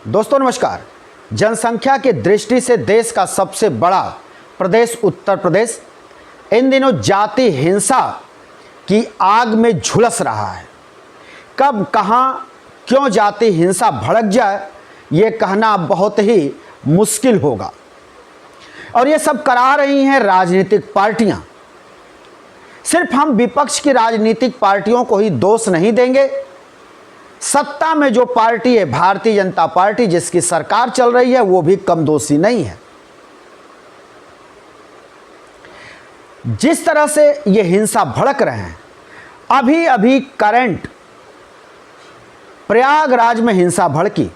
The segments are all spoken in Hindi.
दोस्तों नमस्कार। जनसंख्या की दृष्टि से देश का सबसे बड़ा प्रदेश उत्तर प्रदेश इन दिनों जाति हिंसा की आग में झुलस रहा है। कब कहां क्यों जाति हिंसा भड़क जाए ये कहना बहुत ही मुश्किल होगा। और ये सब करा रही हैं राजनीतिक पार्टियां। सिर्फ हम विपक्ष की राजनीतिक पार्टियों को ही दोष नहीं देंगे। सत्ता में जो पार्टी है भारतीय जनता पार्टी, जिसकी सरकार चल रही है, वो भी कम दोषी नहीं है। जिस तरह से ये हिंसा भड़क रहे हैं, अभी अभी करंट प्रयागराज में हिंसा भड़की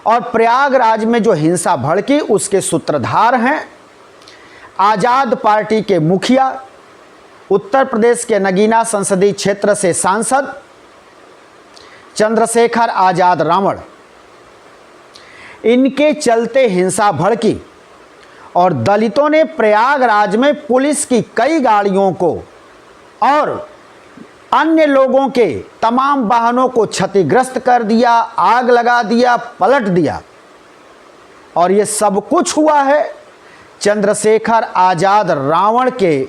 और प्रयागराज में जो हिंसा भड़की उसके सूत्रधार हैं आजाद पार्टी के मुखिया, उत्तर प्रदेश के नगीना संसदीय क्षेत्र से सांसद चंद्रशेखर आजाद रावण। इनके चलते हिंसा भड़की और दलितों ने प्रयागराज में पुलिस की कई गाड़ियों को और अन्य लोगों के तमाम वाहनों को क्षतिग्रस्त कर दिया, आग लगा दिया, पलट दिया। और ये सब कुछ हुआ है चंद्रशेखर आजाद रावण के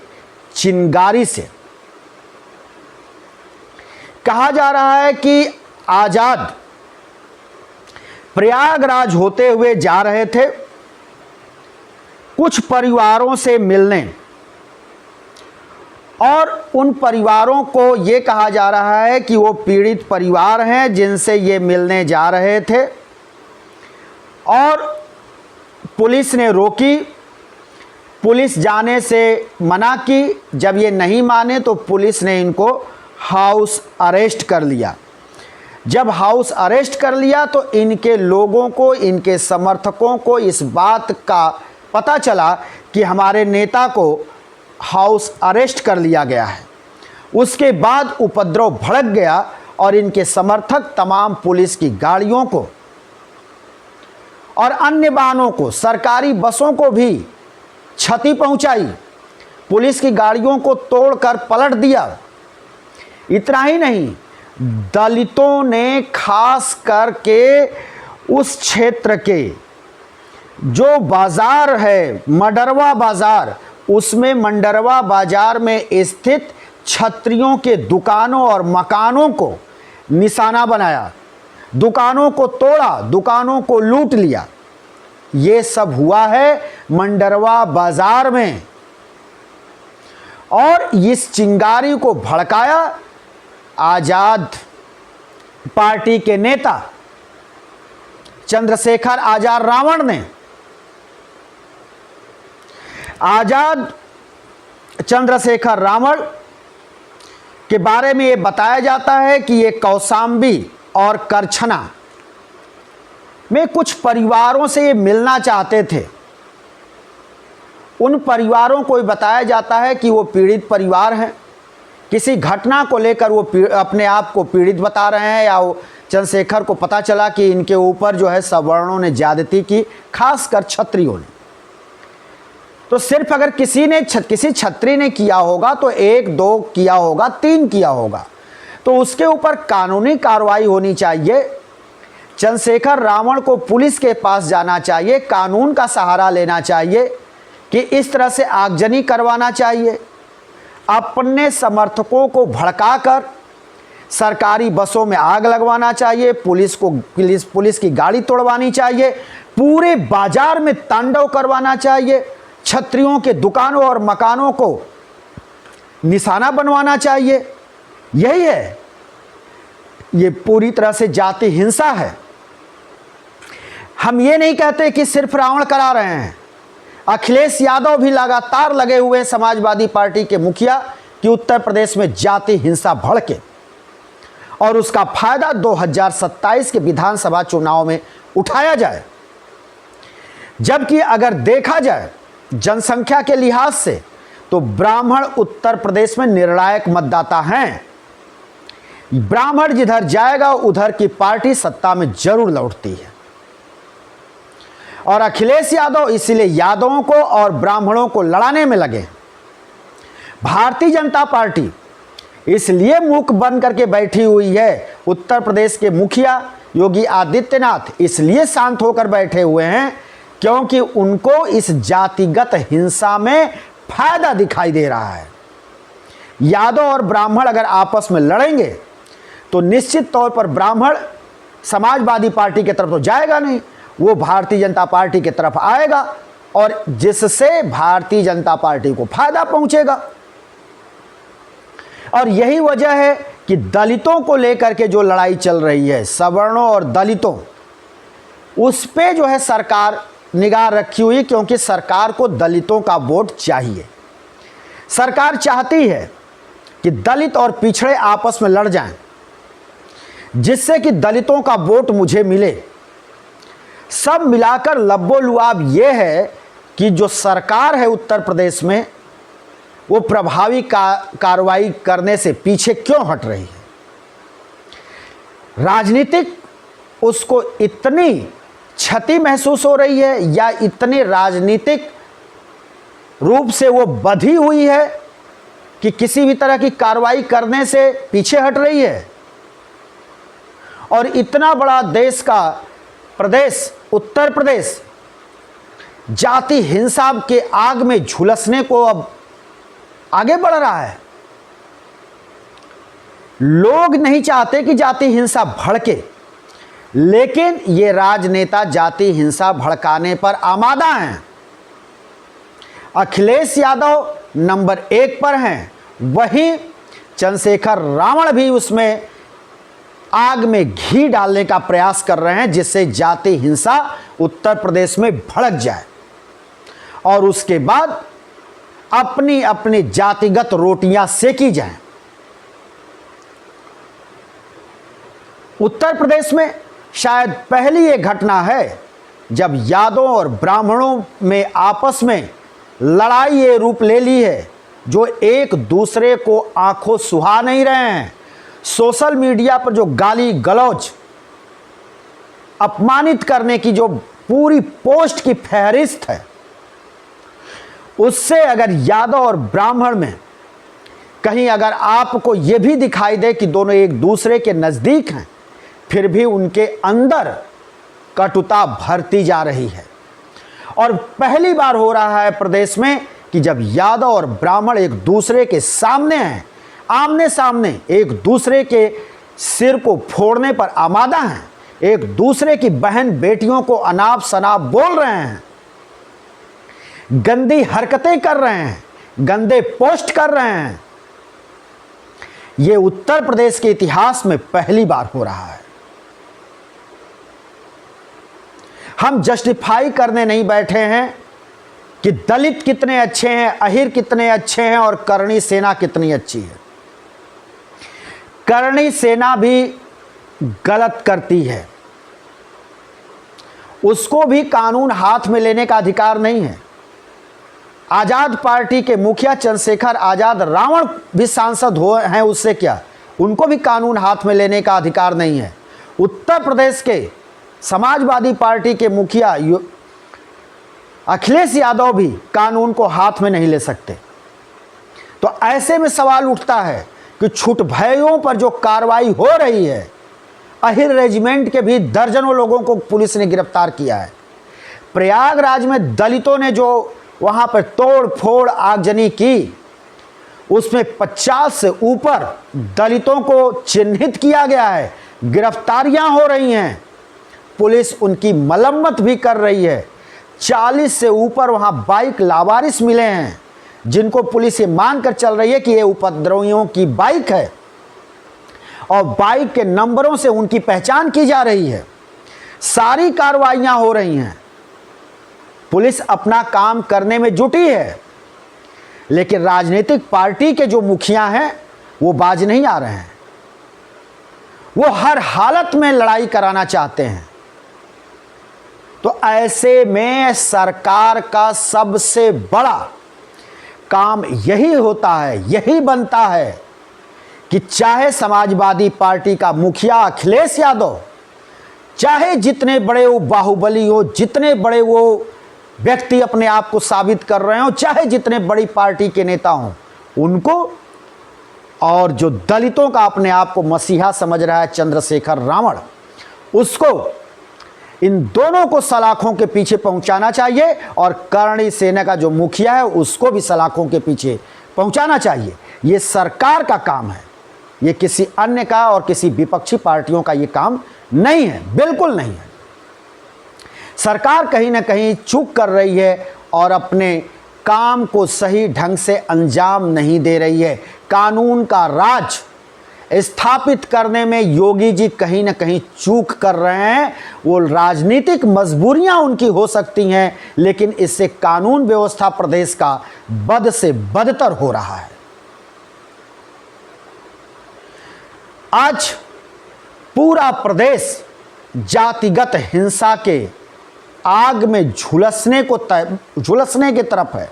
चिंगारी से। कहा जा रहा है कि आजाद प्रयागराज होते हुए जा रहे थे कुछ परिवारों से मिलने, और उन परिवारों को ये कहा जा रहा है कि वो पीड़ित परिवार हैं जिनसे ये मिलने जा रहे थे, और पुलिस ने रोकी, पुलिस जाने से मना की। जब ये नहीं माने तो पुलिस ने इनको हाउस अरेस्ट कर लिया। जब हाउस अरेस्ट कर लिया तो इनके लोगों को, इनके समर्थकों को इस बात का पता चला कि हमारे नेता को हाउस अरेस्ट कर लिया गया है। उसके बाद उपद्रव भड़क गया और इनके समर्थक तमाम पुलिस की गाड़ियों को और अन्य वाहनों को, सरकारी बसों को भी क्षति पहुंचाई, पुलिस की गाड़ियों को तोड़कर पलट दिया। इतना ही नहीं, दलितों ने खास करके उस क्षेत्र के जो बाजार है मंडरवा बाजार, उसमें मंडरवा बाजार में स्थित छतरियों के दुकानों और मकानों को निशाना बनाया, दुकानों को तोड़ा, दुकानों को लूट लिया। ये सब हुआ है मंडरवा बाजार में। और इस चिंगारी को भड़काया आजाद पार्टी के नेता चंद्रशेखर आजाद रावण ने। आजाद चंद्रशेखर रावण के बारे में ये बताया जाता है कि ये कौशांबी और करछना में कुछ परिवारों से ये मिलना चाहते थे। उन परिवारों को बताया जाता है कि वो पीड़ित परिवार हैं, किसी घटना को लेकर वो अपने आप को पीड़ित बता रहे हैं, या वो चंद्रशेखर को पता चला कि इनके ऊपर जो है सवर्णों ने ज्यादती की, खासकर क्षत्रियों ने। तो सिर्फ अगर किसी क्षत्रिय ने किया होगा तो 1 2 किया होगा, 3 किया होगा, तो उसके ऊपर कानूनी कार्रवाई होनी चाहिए। चंद्रशेखर रावण को पुलिस के पास जाना चाहिए, कानून का सहारा लेना चाहिए कि इस तरह से आगजनी करवाना चाहिए। अपने समर्थकों को भड़काकर सरकारी बसों में आग लगवाना चाहिए, पुलिस की गाड़ी तोड़वानी चाहिए, पूरे बाजार में तांडव करवाना चाहिए, छतरियों के दुकानों और मकानों को निशाना बनवाना चाहिए। यही है, ये पूरी तरह से जाति हिंसा है। हम ये नहीं कहते कि सिर्फ रावण करा रहे हैं। अखिलेश यादव भी लगातार लगे हुए हैं, समाजवादी पार्टी के मुखिया, कि उत्तर प्रदेश में जाति हिंसा भड़के और उसका फायदा 2027 के विधानसभा चुनाव में उठाया जाए। जबकि अगर देखा जाए जनसंख्या के लिहाज से तो ब्राह्मण उत्तर प्रदेश में निर्णायक मतदाता हैं। ब्राह्मण जिधर जाएगा उधर की पार्टी सत्ता में जरूर लौटती है। और अखिलेश यादव इसीलिए यादवों को और ब्राह्मणों को लड़ाने में लगे। भारतीय जनता पार्टी इसलिए मुख बंद करके बैठी हुई है। उत्तर प्रदेश के मुखिया योगी आदित्यनाथ इसलिए शांत होकर बैठे हुए हैं क्योंकि उनको इस जातिगत हिंसा में फायदा दिखाई दे रहा है। यादव और ब्राह्मण अगर आपस में लड़ेंगे तो निश्चित तौर पर ब्राह्मण समाजवादी पार्टी की तरफ तो जाएगा नहीं, वो भारतीय जनता पार्टी की तरफ आएगा और जिससे भारतीय जनता पार्टी को फायदा पहुंचेगा। और यही वजह है कि दलितों को लेकर के जो लड़ाई चल रही है, सवर्णों और दलितों, उस पे जो है सरकार निगाह रखी हुई, क्योंकि सरकार को दलितों का वोट चाहिए। सरकार चाहती है कि दलित और पिछड़े आपस में लड़ जाएं, जिससे कि दलितों का वोट मुझे मिले। सब मिलाकर लब्बो-लुआब ये है कि जो सरकार है उत्तर प्रदेश में, वो प्रभावी कार्रवाई करने से पीछे क्यों हट रही है। राजनीतिक उसको इतनी क्षति महसूस हो रही है या इतने राजनीतिक रूप से वो बधी हुई है कि किसी भी तरह की कार्रवाई करने से पीछे हट रही है। और इतना बड़ा देश का प्रदेश उत्तर प्रदेश जाति हिंसा के आग में झुलसने को अब आगे बढ़ रहा है। लोग नहीं चाहते कि जाति हिंसा भड़के, लेकिन ये राजनेता जाति हिंसा भड़काने पर आमादा हैं। अखिलेश यादव नंबर 1 पर हैं, वहीं चंद्रशेखर रावण भी उसमें आग में घी डालने का प्रयास कर रहे हैं, जिससे जाति हिंसा उत्तर प्रदेश में भड़क जाए और उसके बाद अपनी अपनी जातिगत रोटियां सेकी जाएं। उत्तर प्रदेश में शायद पहली ये घटना है जब यादवों और ब्राह्मणों में आपस में लड़ाई ये रूप ले ली है, जो एक दूसरे को आंखों सुहा नहीं रहे हैं। सोशल मीडिया पर जो गाली गलौज, अपमानित करने की जो पूरी पोस्ट की फहरिस्त है, उससे अगर यादव और ब्राह्मण में कहीं अगर आपको यह भी दिखाई दे कि दोनों एक दूसरे के नज़दीक हैं, फिर भी उनके अंदर कटुता भरती जा रही है। और पहली बार हो रहा है प्रदेश में कि जब यादव और ब्राह्मण एक दूसरे के सामने हैं, आमने सामने एक दूसरे के सिर को फोड़ने पर आमादा हैं, एक दूसरे की बहन बेटियों को अनाप शनाप बोल रहे हैं, गंदी हरकतें कर रहे हैं, गंदे पोस्ट कर रहे हैं। यह उत्तर प्रदेश के इतिहास में पहली बार हो रहा है। हम जस्टिफाई करने नहीं बैठे हैं कि दलित कितने अच्छे हैं, अहिर कितने अच्छे हैं और करणी सेना कितनी अच्छी है। करणी सेना भी गलत करती है, उसको भी कानून हाथ में लेने का अधिकार नहीं है। आजाद पार्टी के मुखिया चंद्रशेखर आजाद रावण भी सांसद हैं, उससे क्या, उनको भी कानून हाथ में लेने का अधिकार नहीं है। उत्तर प्रदेश के समाजवादी पार्टी के मुखिया अखिलेश यादव भी कानून को हाथ में नहीं ले सकते। तो ऐसे में सवाल उठता है कि छूट भयों पर जो कार्रवाई हो रही है, अहिर रेजिमेंट के भी दर्जनों लोगों को पुलिस ने गिरफ्तार किया है। प्रयागराज में दलितों ने जो वहां पर तोड़ फोड़ आगजनी की, उसमें 50 से ऊपर दलितों को चिन्हित किया गया है, गिरफ्तारियां हो रही हैं, पुलिस उनकी मलम्मत भी कर रही है। 40 से ऊपर वहां बाइक लावारिस मिले हैं, जिनको पुलिस ये मानकर चल रही है कि ये उपद्रवियों की बाइक है और बाइक के नंबरों से उनकी पहचान की जा रही है। सारी कार्रवाइयां हो रही हैं, पुलिस अपना काम करने में जुटी है, लेकिन राजनीतिक पार्टी के जो मुखिया हैं वो बाज नहीं आ रहे हैं। वो हर हालत में लड़ाई कराना चाहते हैं। तो ऐसे में सरकार का सबसे बड़ा काम यही होता है, यही बनता है कि चाहे समाजवादी पार्टी का मुखिया अखिलेश यादव, चाहे जितने बड़े वो बाहुबली हो, जितने बड़े वो व्यक्ति अपने आप को साबित कर रहे हो, चाहे जितने बड़ी पार्टी के नेता हों, उनको, और जो दलितों का अपने आप को मसीहा समझ रहा है चंद्रशेखर रावण, उसको, इन दोनों को सलाखों के पीछे पहुंचाना चाहिए और करणी सेना का जो मुखिया है उसको भी सलाखों के पीछे पहुंचाना चाहिए। ये सरकार का काम है, ये किसी अन्य का और किसी विपक्षी पार्टियों का ये काम नहीं है, बिल्कुल नहीं है। सरकार कहीं ना कहीं चूक कर रही है और अपने काम को सही ढंग से अंजाम नहीं दे रही है। कानून का राज स्थापित करने में योगी जी कहीं ना कहीं चूक कर रहे हैं। वो राजनीतिक मजबूरियां उनकी हो सकती हैं, लेकिन इससे कानून व्यवस्था प्रदेश का बद से बदतर हो रहा है। आज पूरा प्रदेश जातिगत हिंसा के आग में झुलसने की तरफ है,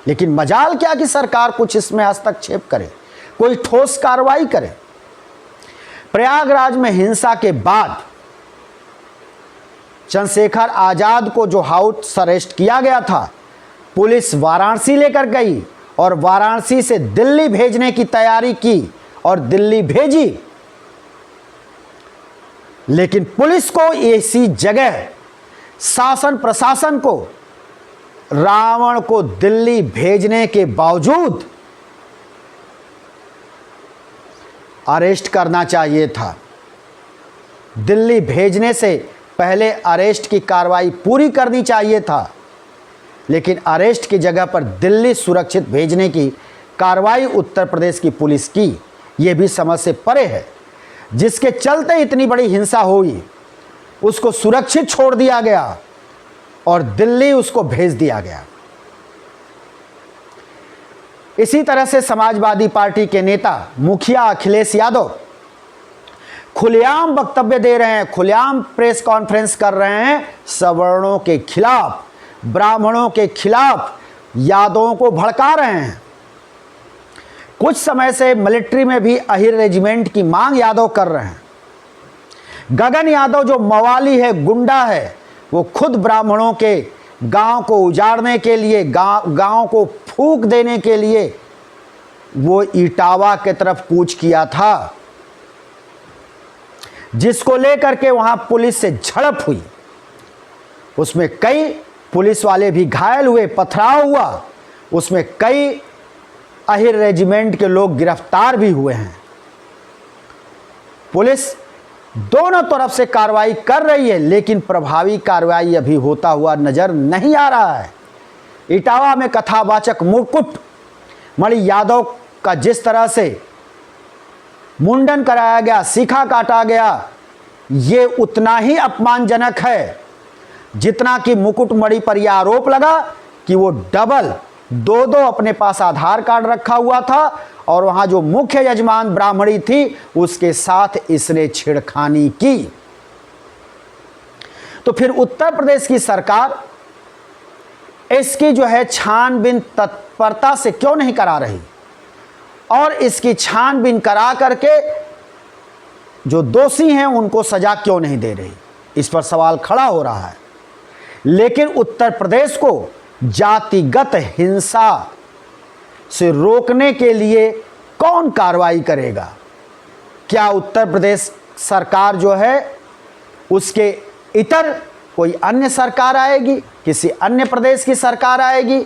लेकिन मजाल क्या कि सरकार कुछ इसमें हस्तक्षेप करे, कोई ठोस कार्रवाई करे। प्रयागराज में हिंसा के बाद चंद्रशेखर आजाद को जो हाउस अरेस्ट किया गया था, पुलिस वाराणसी लेकर गई और वाराणसी से दिल्ली भेजने की तैयारी की और दिल्ली भेजी। लेकिन पुलिस को ऐसी जगह, शासन प्रशासन को रावण को दिल्ली भेजने के बावजूद अरेस्ट करना चाहिए था। दिल्ली भेजने से पहले अरेस्ट की कार्रवाई पूरी करनी चाहिए था, लेकिन अरेस्ट की जगह पर दिल्ली सुरक्षित भेजने की कार्रवाई उत्तर प्रदेश की पुलिस की, यह भी समझ से परे है। जिसके चलते इतनी बड़ी हिंसा हुई, उसको सुरक्षित छोड़ दिया गया और दिल्ली उसको भेज दिया गया। इसी तरह से समाजवादी पार्टी के नेता मुखिया अखिलेश यादव खुलेआम वक्तव्य दे रहे हैं, खुलेआम प्रेस कॉन्फ्रेंस कर रहे हैं सवर्णों के खिलाफ, ब्राह्मणों के खिलाफ, यादवों को भड़का रहे हैं। कुछ समय से मिलिट्री में भी अहिर रेजिमेंट की मांग यादव कर रहे हैं। गगन यादव जो मवाली है, गुंडा है, वो खुद ब्राह्मणों के गांव को उजाड़ने के लिए, गांव को फूंक देने के लिए वो इटावा की तरफ कूच किया था, जिसको लेकर के वहां पुलिस से झड़प हुई। उसमें कई पुलिस वाले भी घायल हुए, पथराव हुआ, उसमें कई अहिर रेजिमेंट के लोग गिरफ्तार भी हुए हैं। पुलिस दोनों तरफ से कार्रवाई कर रही है, लेकिन प्रभावी कार्रवाई अभी होता हुआ नजर नहीं आ रहा है। इटावा में कथावाचक मुकुट मणि यादव का जिस तरह से मुंडन कराया गया, सीखा काटा गया, ये उतना ही अपमानजनक है जितना कि मुकुटमणि पर यह आरोप लगा कि वो डबल दो अपने पास आधार कार्ड रखा हुआ था और वहां जो मुख्य यजमान ब्राह्मणी थी उसके साथ इसने छेड़खानी की। तो फिर उत्तर प्रदेश की सरकार इसकी जो है छानबीन तत्परता से क्यों नहीं करा रही और इसकी छानबीन करा करके जो दोषी हैं उनको सजा क्यों नहीं दे रही, इस पर सवाल खड़ा हो रहा है। लेकिन उत्तर प्रदेश को जातिगत हिंसा से रोकने के लिए कौन कार्रवाई करेगा? क्या उत्तर प्रदेश सरकार जो है उसके इतर कोई अन्य सरकार आएगी, किसी अन्य प्रदेश की सरकार आएगी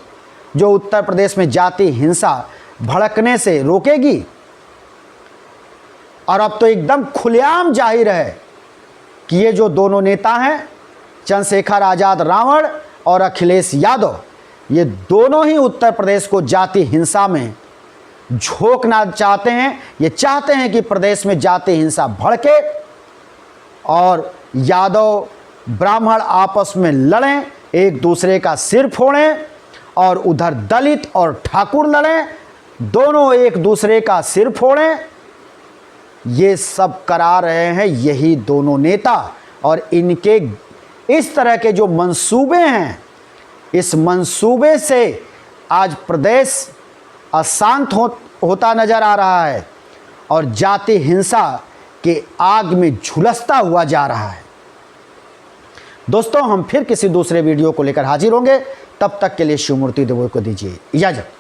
जो उत्तर प्रदेश में जाति हिंसा भड़कने से रोकेगी? और अब तो एकदम खुलेआम जाहिर है कि ये जो दोनों नेता हैं, चंद्रशेखर आजाद रावण और अखिलेश यादव, ये दोनों ही उत्तर प्रदेश को जाति हिंसा में झोंकना चाहते हैं। ये चाहते हैं कि प्रदेश में जाति हिंसा भड़के और यादव ब्राह्मण आपस में लड़ें, एक दूसरे का सिर फोड़ें, और उधर दलित और ठाकुर लड़ें, दोनों एक दूसरे का सिर फोड़ें। ये सब करा रहे हैं यही दोनों नेता, और इनके इस तरह के जो मंसूबे हैं, इस मंसूबे से आज प्रदेश अशांत होता नजर आ रहा है और जाति हिंसा के आग में झुलसता हुआ जा रहा है। दोस्तों, हम फिर किसी दूसरे वीडियो को लेकर हाजिर होंगे। तब तक के लिए शिवमूर्ति देवों को दीजिए इजाजत।